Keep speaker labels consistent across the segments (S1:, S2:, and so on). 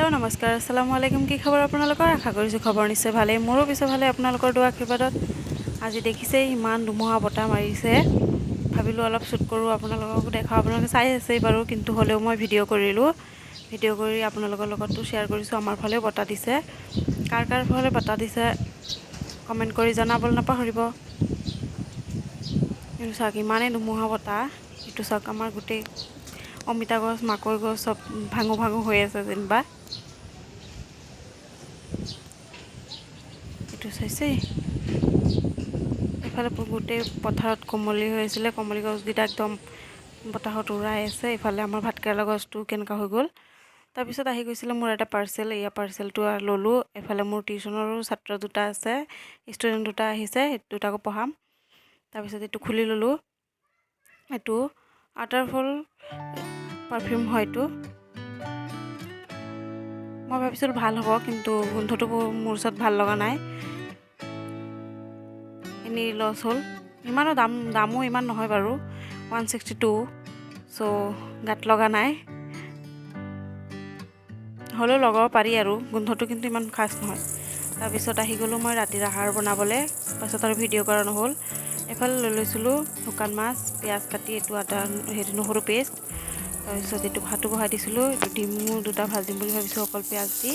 S1: hello' নমস্কাৰ আসসালামু আলাইকুম কি খবৰ আপোনালোকৰ আশা কৰিছোঁ খবৰ নিশ্চয় ভালেই মোৰো পিছে ভালে আপোনালোকৰ দোৱা আশীৰ্বাদত আজি দেখিছে ইমান ধুমুহা বতাহ মাৰিছে ভাবিলোঁ অলপ শ্বুট কৰোঁ আপোনালোকক দেখাওঁ আপোনালোকে চাই আছে বাৰু কিন্তু হ'লেও মই ভিডিঅ' কৰিলোঁ ভিডিঅ' কৰি আপোনালোকৰ লগতো শ্বেয়াৰ কৰিছোঁ আমাৰ ফালেও বতাহ দিছে কাৰ ফালে বতাহ দিছে কমেণ্ট কৰি জনাবলৈ নাপাহৰিব এইটো চাওক ইমানেই ধুমুহা বতাহ এইটো চাওক আমাৰ গোটেই অমিতা গছ মাকৈ গছ সব ভাঙো হৈ আছে যেনিবা এইটো চাইছে এফালে গোটেই পথাৰত কমলি হৈ আছিলে কমলি গছকেইটা একদম বতাহত উৰাই আছে এফালে আমাৰ ভাতকেৰেলা গছটো কেনেকুৱা হৈ গ'ল তাৰপিছত আহি গৈছিলে মোৰ এটা পাৰ্চেল এয়া পাৰ্চেলটো ল'লোঁ এফালে মোৰ টিউশ্যনৰো ছাত্ৰ দুটা আছে ষ্টুডেণ্ট দুটা আহিছে দুটাকো পঢ়াম তাৰপিছত এইটো খুলি ল'লোঁ এইটো আটাৰফল পাৰফিউম হয়তো মই ভাবিছিলোঁ ভাল হ'ব কিন্তু গোন্ধটো মোৰ ওচৰত ভাল লগা নাই এনেই লছ হ'ল ইমানো দামো ইমান নহয় বাৰু 162 চ' গাত লগা নাই হ'লেও লগাব পাৰি আৰু গোন্ধটো কিন্তু ইমান খাছ নহয় তাৰপিছত আহি গ'লোঁ মই ৰাতিৰ আহাৰ বনাবলৈ পাছত আৰু ভিডিঅ' কৰা নহ'ল এফালে লৈ লৈছিলোঁ শুকান মাছ পিঁয়াজ কাটি এইটো আদা হেৰি নহৰু পেষ্ট তাৰপিছত এইটো ভাতো বহাই দিছিলোঁ এইটো ডিমো দুটা ভাজিম বুলি ভাবিছোঁ অকল পিঁয়াজ দি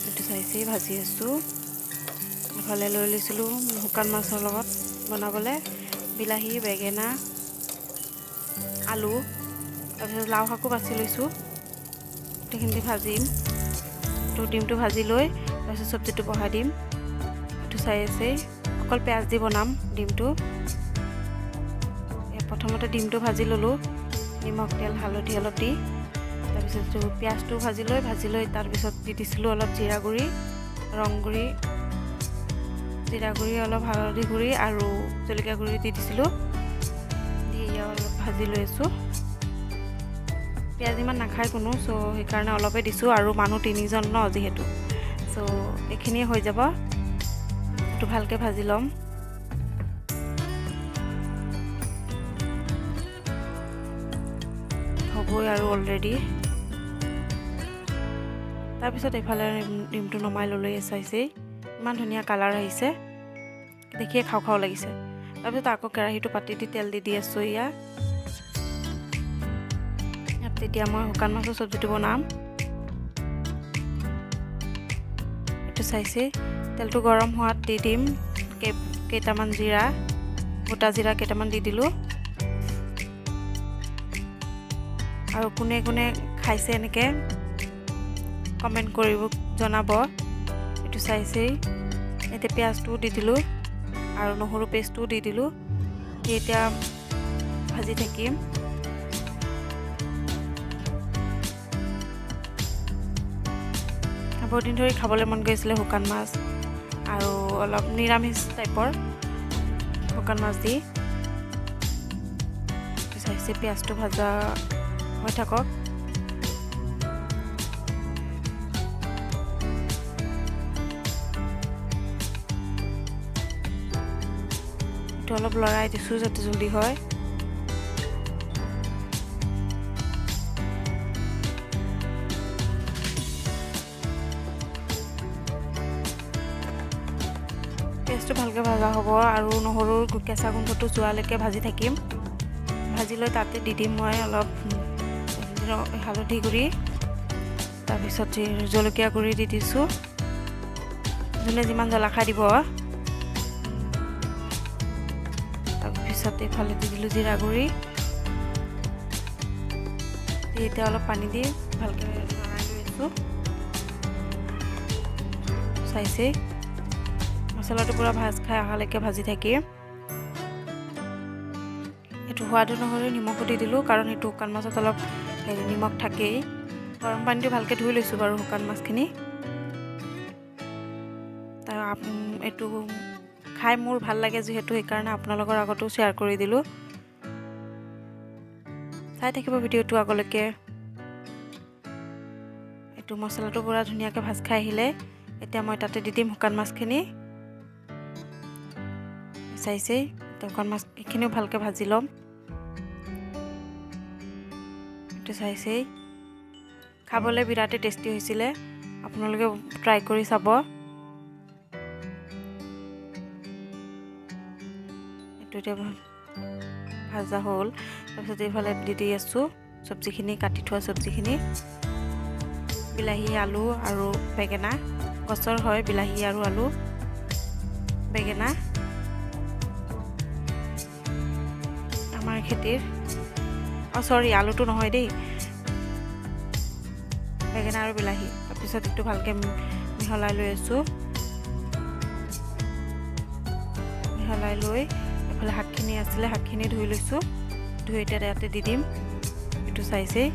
S1: এইটো চাইছেই ভাজি আছোঁ এফালে লৈ লৈছিলোঁ শুকান মাছৰ লগত বনাবলৈ বিলাহী বেঙেনা আলু তাৰপিছত লাও শাকো বাছি লৈছোঁ গোটেইখিনি ভাজিম এইটো ডিমটো ভাজি লৈ তাৰপিছত চব্জিটো বহাই দিম এইটো চাই আছেই অকল পিঁয়াজ দি বনাম ডিমটো প্ৰথমতে ডিমটো ভাজি ল'লোঁ নিমখ তেল হালধি অলপ দি তাৰপিছত পিঁয়াজটো ভাজি লৈ তাৰপিছত দি দিছিলোঁ অলপ জিৰা গুড়ি ৰং গুড়ি জিৰা গুড়ি অলপ হালধি গুড়ি আৰু জলকীয়া গুড়ি দি দিছিলোঁ দি অলপ ভাজি লৈ আছোঁ পিঁয়াজ ইমান নাখায় কোনো চ' সেইকাৰণে অলপে দিছোঁ আৰু মানুহ 3জন ন যিহেতু চ' এইখিনিয়ে হৈ যাব এইটো ভালকৈ ভাজি ল'ম হ'বই আৰু অলৰেডি তাৰপিছত এইফালে ডিমটো নমাই ল'লৈ চাইছেই ইমান ধুনীয়া কালাৰ আহিছে দেখিয়ে খাওঁ লাগিছে তাৰপিছত আকৌ কেৰাহীটো পাতি দি তেল দি আছোঁ ইয়াত তেতিয়া মই শুকান মাছৰ চব্জিটো বনাম এইটো চাইছেই তেলটো গৰম হোৱাত দি দিম কেইটামান জিৰা গোটা জিৰা কেইটামান দি দিলোঁ আৰু কোনে কোনে খাইছে এনেকৈ কমেণ্ট কৰিব জনাব এইটো চাইছেই এতিয়া পিঁয়াজটোও দি দিলোঁ আৰু নহৰু পেষ্টটোও দি দিলোঁ দি এতিয়া ভাজি থাকিম বহুত দিন ধৰি খাবলৈ মন গৈছিলে শুকান মাছ আৰু অলপ নিৰামিষ টাইপৰ শুকান মাছ দি চাইছে পিঁয়াজটো ভাজা হৈ থাকক এইটো অলপ লৰাই দিছোঁ যাতে জলদি হয় পেষ্টটো ভালকৈ ভাজা হ'ব আৰু নহৰুৰ কেঁচা গোন্ধটো যোৱালৈকে ভাজি থাকিম ভাজি লৈ তাতে দি দিম মই অলপ হালধি গুড়ি তাৰপিছত জলকীয়া গুড়ি দি দিছোঁ যোনে যিমান জ্বলা খাই দিব তাৰপিছত এইফালে দি দিলোঁ জিৰা গুড়ি দি এতিয়া অলপ পানী দি ভালকৈ লৰাই লৈ আছোঁ চাইছেই মছলাটো পূৰা ভাজ খাই অহালৈকে ভাজি থাকিম এইটো সোৱাদ অনুসৰি নিমখো দি দিলোঁ কাৰণ সেইটো শুকান মাছত অলপ নিমখ থাকেই গৰম পানীটো ভালকৈ ধুই লৈছোঁ বাৰু শুকান মাছখিনি তাৰ এইটো খাই মোৰ ভাল লাগে যিহেতু সেইকাৰণে আপোনালোকৰ আগতো শ্বেয়াৰ কৰি দিলোঁ চাই থাকিব ভিডিঅ'টো আগলৈকে এইটো মছলাটো পূৰা ধুনীয়াকৈ ভাজ খাই আহিলে এতিয়া মই তাতে দি দিম শুকান মাছখিনি চাইছেই শুকান মাছ এইখিনিও ভালকৈ ভাজি ল'ম এইটো চাইছেই খাবলৈ বিৰাটেই টেষ্টি হৈছিলে আপোনালোকে ট্ৰাই কৰি চাব এইটো এতিয়া ভাজা হ'ল তাৰপিছত এইফালে দি আছোঁ চব্জিখিনি কাটি থোৱা চব্জিখিনি বিলাহী আলু আৰু বেঙেনা গছৰ হয় বিলাহী আৰু আলু বেঙেনা আমাৰ খেতিৰ সৰি আলুটো নহয় দেই বেঙেনা আৰু বিলাহী তাৰপিছত এইটো ভালকৈ মিহলাই লৈ আছোঁ মিহলাই লৈ এফালে শাকখিনি আছিলে শাকখিনি ধুই লৈছোঁ ধুই এতিয়া ইয়াতে দি দিম এইটো চাইছেই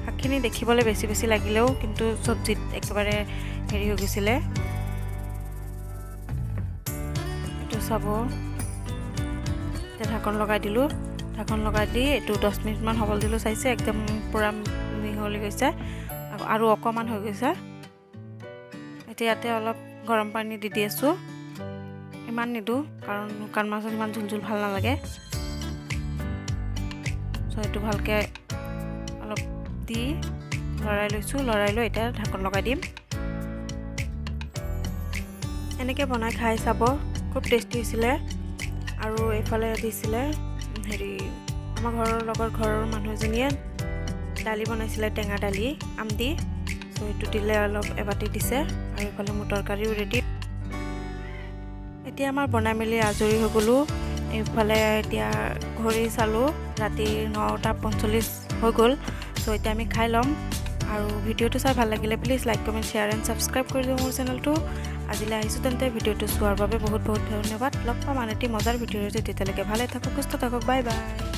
S1: শাকখিনি দেখিবলৈ বেছি বেছি লাগিলেও কিন্তু চব্জিত একেবাৰে হেৰি হৈ গৈছিলে এইটো চাব এতিয়া ঢাকন লগাই দিলোঁ ঢাকন লগাই দি এইটো 10 মিনিটমান হ'বলৈ দিলোঁ চাইছে একদম পূৰা মিহলি গৈছে আৰু অকণমান হৈ গৈছে এতিয়া ইয়াতে অলপ গৰম পানী দি আছোঁ ইমান নিদিওঁ কাৰণ শুকান মাছত ইমান ঝোল ভাল নালাগে চ' এইটো ভালকৈ অলপ দি লৰাই লৈছোঁ লৰাই লৈ এতিয়া ঢাকন লগাই দিম এনেকৈ বনাই খাই চাব খুব টেষ্টি হৈছিলে আৰু এইফালে দিছিলে হেৰি আমাৰ ঘৰৰ মানুহ এজনীয়ে দালি বনাইছিলে টেঙা দালি আম দি চ' এইটো দিলে অলপ এবাটি দিছে আৰু এইফালে মোৰ তৰকাৰীও ৰেডি এতিয়া আমাৰ বনাই মেলি আজৰি হৈ গ'লোঁ এইফালে এতিয়া ঘড়ী চালোঁ ৰাতি 9:45 হৈ গ'ল চ' এতিয়া আমি খাই ল'ম আৰু ভিডিঅ'টো চাই ভাল লাগিলে please like comment share and subscribe কৰি দিওঁ মোৰ চেনেলটো আজিলৈ আহিছোঁ তেন্তে ভিডিঅ'টো চোৱাৰ বাবে বহুত বহুত ধন্যবাদ লগ পাম আন এটি মজাৰ ভিডিঅ'ৰ সৈতে তেতিয়ালৈকে ভালে থাকক সুস্থ থাকক বাই বাই